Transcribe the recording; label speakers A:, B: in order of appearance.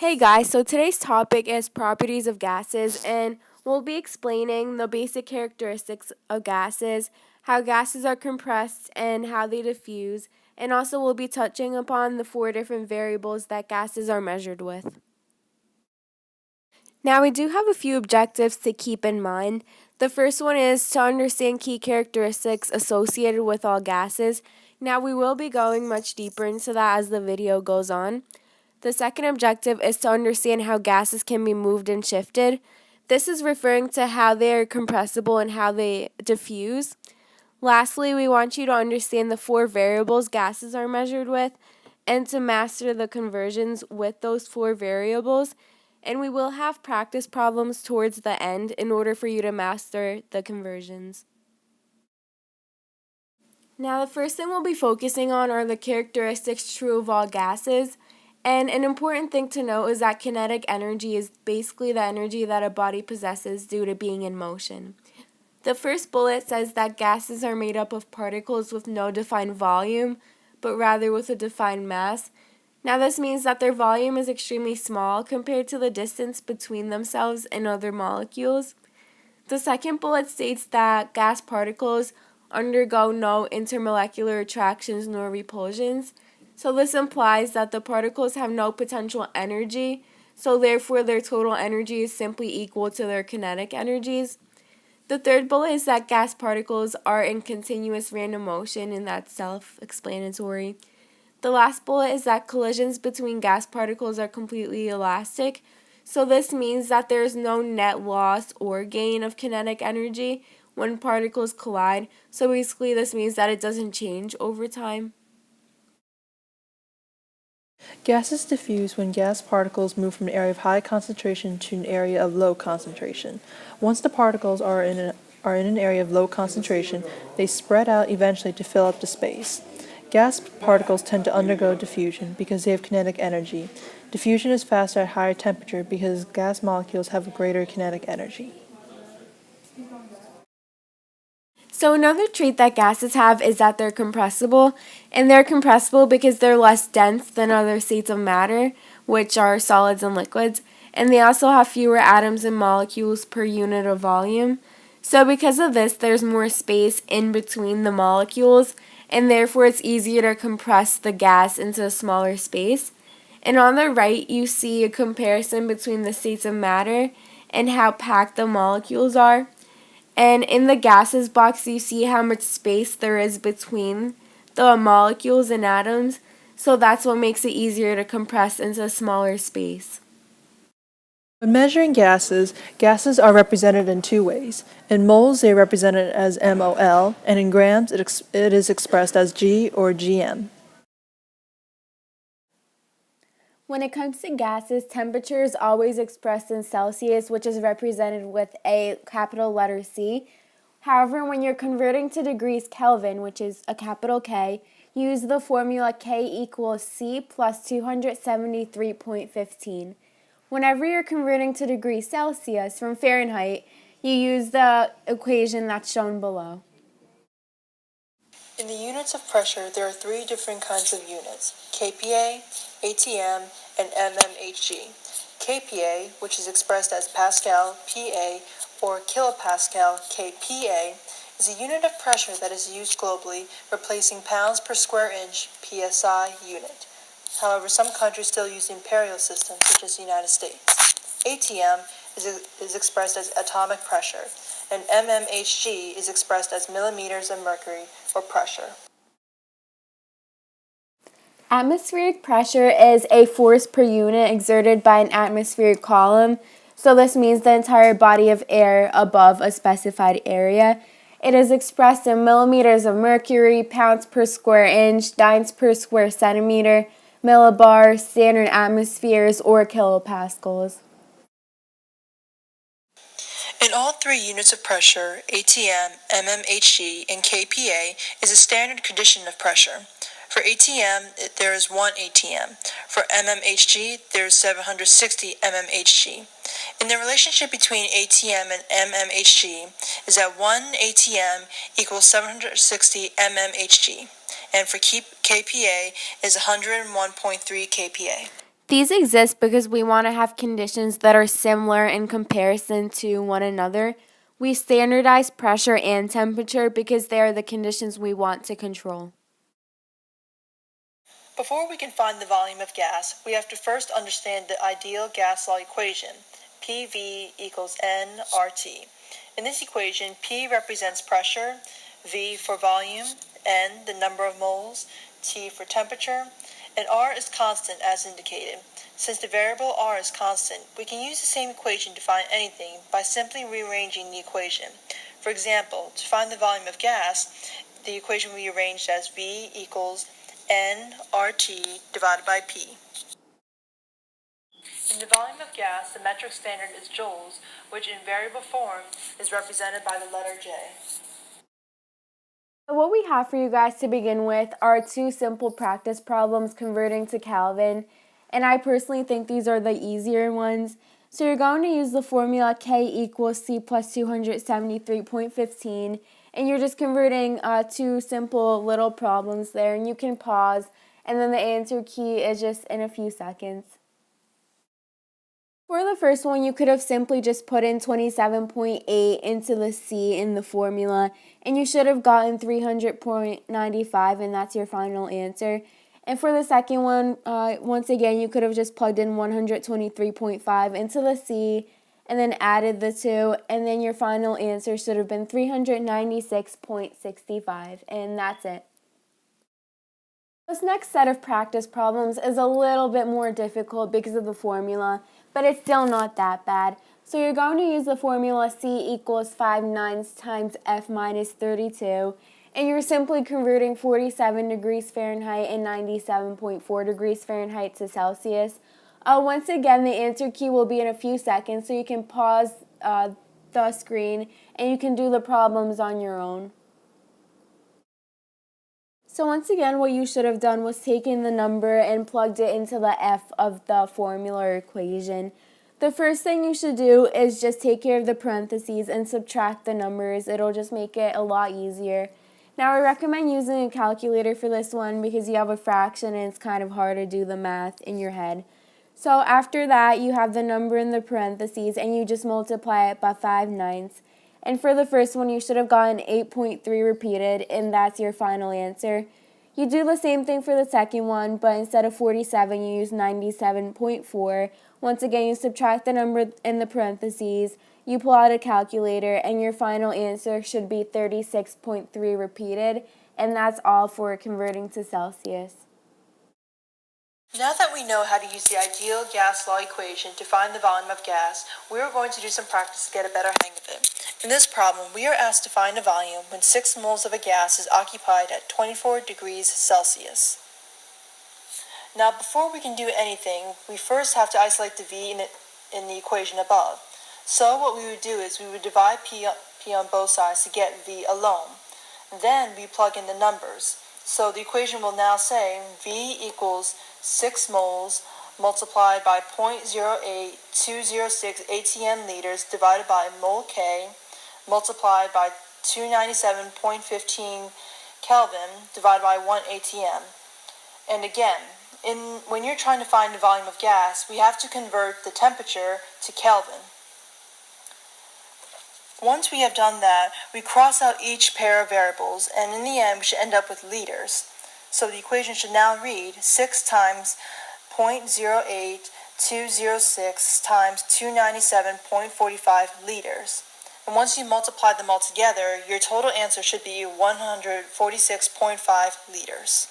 A: Hey guys, so today's topic is properties of gases, and we'll be explaining the basic characteristics of gases, how gases are compressed, and how they diffuse, and also we'll be touching upon the 4 different variables that gases are measured with. Now, we do have a few objectives to keep in mind. The first one is to understand key characteristics associated with all gases. Now, we will be going much deeper into that as the video goes on. The second objective is to understand how gases can be moved and shifted. This is referring to how they are compressible and how they diffuse. Lastly, we want you to understand the 4 variables gases are measured with and to master the conversions with those 4 variables. And we will have practice problems towards the end in order for you to master the conversions. Now, the first thing we'll be focusing on are the characteristics true of all gases. And an important thing to note is that kinetic energy is basically the energy that a body possesses due to being in motion. The first bullet says that gases are made up of particles with no defined volume, but rather with a defined mass. Now, this means that their volume is extremely small compared to the distance between themselves and other molecules. The second bullet states that gas particles undergo no intermolecular attractions nor repulsions. So this implies that the particles have no potential energy, so therefore their total energy is simply equal to their kinetic energies. The third bullet is that gas particles are in continuous random motion, and that's self-explanatory. The last bullet is that collisions between gas particles are completely elastic. So this means that there is no net loss or gain of kinetic energy when particles collide. So basically this means that it doesn't change over time.
B: Gases diffuse when gas particles move from an area of high concentration to an area of low concentration. Once the particles are in an area of low concentration, they spread out eventually to fill up the space. Gas particles tend to undergo diffusion because they have kinetic energy. Diffusion is faster at higher temperature because gas molecules have a greater kinetic energy.
A: So another trait that gases have is that they're compressible, and they're compressible because they're less dense than other states of matter, which are solids and liquids, and they also have fewer atoms and molecules per unit of volume. So because of this, there's more space in between the molecules, and therefore it's easier to compress the gas into a smaller space. And on the right, you see a comparison between the states of matter and how packed the molecules are. And in the gases box, you see how much space there is between the molecules and atoms. So that's what makes it easier to compress into a smaller space.
B: When measuring gases, gases are represented in 2 ways. In moles, they are represented as MOL, and in grams, it is expressed as G or GM.
A: When it comes to gases, temperature is always expressed in Celsius, which is represented with a capital letter C. However, when you're converting to degrees Kelvin, which is a capital K, use the formula K equals C plus 273.15. Whenever you're converting to degrees Celsius from Fahrenheit, you use the equation that's shown below.
B: In the units of pressure, there are 3 different kinds of units: kPa, atm, and mmHg. kPa, which is expressed as Pascal PA or kilopascal kPa, is a unit of pressure that is used globally, replacing pounds per square inch PSI unit. However, some countries still use the imperial system, such as the United States. ATM is expressed as atomic pressure, and mmHg is expressed as millimeters of mercury or pressure.
A: Atmospheric pressure is a force per unit exerted by an atmospheric column. So this means the entire body of air above a specified area. It is expressed in millimeters of mercury, pounds per square inch, dynes per square centimeter, millibar, standard atmospheres, or kilopascals.
B: In all 3 units of pressure, ATM, mmHg, and kPa is a standard condition of pressure. For ATM, there is 1 ATM. For mmHg, there is 760 mmHg. And the relationship between ATM and mmHg is that 1 ATM equals 760 mmHg. And for kPa is 101.3 kPa.
A: These exist because we want to have conditions that are similar in comparison to one another. We standardize pressure and temperature because they are the conditions we want to control.
B: Before we can find the volume of gas, we have to first understand the ideal gas law equation, PV equals nRT. In this equation, P represents pressure, V for volume, N the number of moles, T for temperature, and R is constant as indicated. Since the variable R is constant, we can use the same equation to find anything by simply rearranging the equation. For example, to find the volume of gas, the equation will be arranged as V equals nRT divided by P. In the volume of gas, the metric standard is joules, which in variable form is represented by the letter J.
A: So what we have for you guys to begin with are two simple practice problems converting to Kelvin, and I personally think these are the easier ones. So you're going to use the formula K equals C plus 273.15, and you're just converting two simple little problems there, and you can pause, and then the answer key is just in a few seconds. For the first one, you could have simply just put in 27.8 into the C in the formula, and you should have gotten 300.95, and that's your final answer. And for the second one, once again, you could have just plugged in 123.5 into the C, and then added the 2, and then your final answer should have been 396.65, and that's it. This next set of practice problems is a little bit more difficult because of the formula, but it's still not that bad. So you're going to use the formula C equals 5/9 times F minus 32, and you're simply converting 47 degrees Fahrenheit and 97.4 degrees Fahrenheit to Celsius. Once again, the answer key will be in a few seconds, so you can pause the screen and you can do the problems on your own. So once again, what you should have done was taken the number and plugged it into the F of the formula or equation. The first thing you should do is just take care of the parentheses and subtract the numbers. It'll just make it a lot easier. Now I recommend using a calculator for this one because you have a fraction and it's kind of hard to do the math in your head. So after that, you have the number in the parentheses and you just multiply it by 5/9. And for the first one, you should have gotten 8.3 repeated, and that's your final answer. You do the same thing for the second one, but instead of 47, you use 97.4. Once again, you subtract the number in the parentheses, you pull out a calculator, and your final answer should be 36.3 repeated, and that's all for converting to Celsius.
B: Now that we know how to use the ideal gas law equation to find the volume of gas, we are going to do some practice to get a better hang of it. In this problem, we are asked to find a volume when 6 moles of a gas is occupied at 24 degrees Celsius. Now, before we can do anything, we first have to isolate the V in the equation above. So what we would do is we would divide P on both sides to get V alone. Then we plug in the numbers. So the equation will now say V equals 6 moles multiplied by 0.08206 ATM liters divided by mole K multiplied by 297.15 Kelvin divided by 1 ATM. And again, when you're trying to find the volume of gas, we have to convert the temperature to Kelvin. Once we have done that, we cross out each pair of variables, and in the end, we should end up with liters. So the equation should now read 6 times 0.08206 times 297.45 liters. And once you multiply them all together, your total answer should be 146.5 liters.